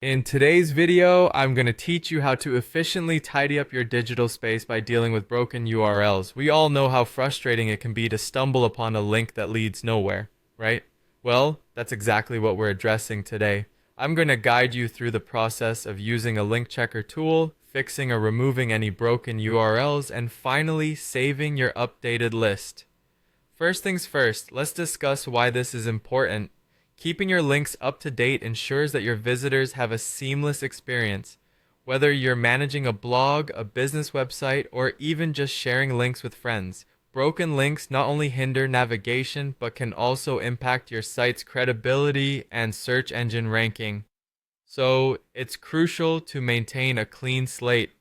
In today's video, I'm going to teach you how to efficiently tidy up your digital space by dealing with broken URLs. We all know how frustrating it can be to stumble upon a link that leads nowhere, right? Well, that's exactly what we're addressing today. I'm going to guide you through the process of using a link checker tool, fixing or removing any broken URLs, and finally saving your updated list. First things first, let's discuss why this is important. Keeping your links up to date ensures that your visitors have a seamless experience. Whether you're managing a blog, a business website, or even just sharing links with friends, broken links not only hinder navigation but can also impact your site's credibility and search engine ranking. So, it's crucial to maintain a clean slate.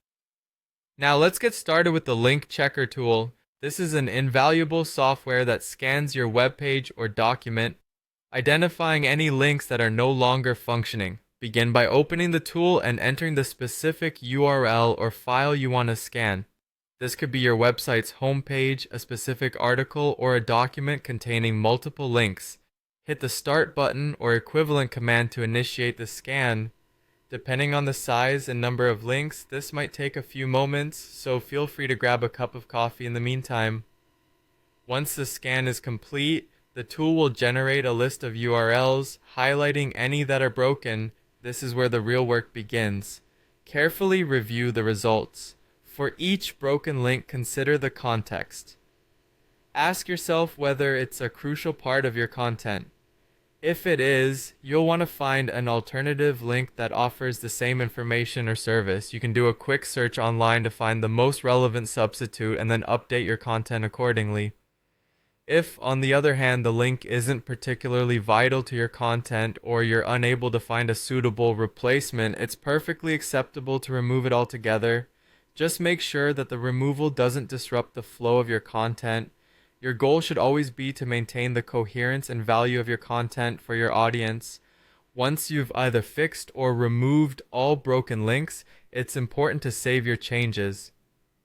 Now let's get started with the link checker tool. This is an invaluable software that scans your web page or document, identifying any links that are no longer functioning. Begin by opening the tool and entering the specific URL or file you want to scan. This could be your website's homepage, a specific article, or a document containing multiple links. Hit the Start button or equivalent command to initiate the scan. Depending on the size and number of links, this might take a few moments, so feel free to grab a cup of coffee in the meantime. Once the scan is complete, the tool will generate a list of URLs, highlighting any that are broken. This is where the real work begins. Carefully review the results. For each broken link, consider the context. Ask yourself whether it's a crucial part of your content. If it is, you'll want to find an alternative link that offers the same information or service. You can do a quick search online to find the most relevant substitute and then update your content accordingly. If, on the other hand, the link isn't particularly vital to your content or you're unable to find a suitable replacement, it's perfectly acceptable to remove it altogether. Just make sure that the removal doesn't disrupt the flow of your content. Your goal should always be to maintain the coherence and value of your content for your audience. Once you've either fixed or removed all broken links, it's important to save your changes.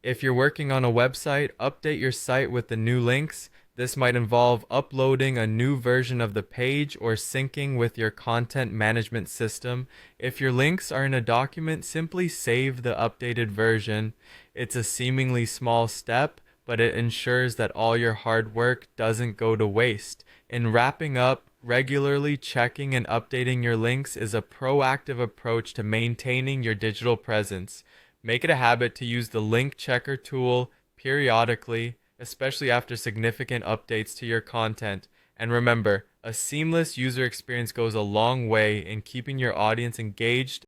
If you're working on a website, update your site with the new links. This might involve uploading a new version of the page or syncing with your content management system. If your links are in a document, simply save the updated version. It's a seemingly small step, but it ensures that all your hard work doesn't go to waste. In wrapping up, regularly checking and updating your links is a proactive approach to maintaining your digital presence. Make it a habit to use the link checker tool periodically, especially after significant updates to your content. And remember, a seamless user experience goes a long way in keeping your audience engaged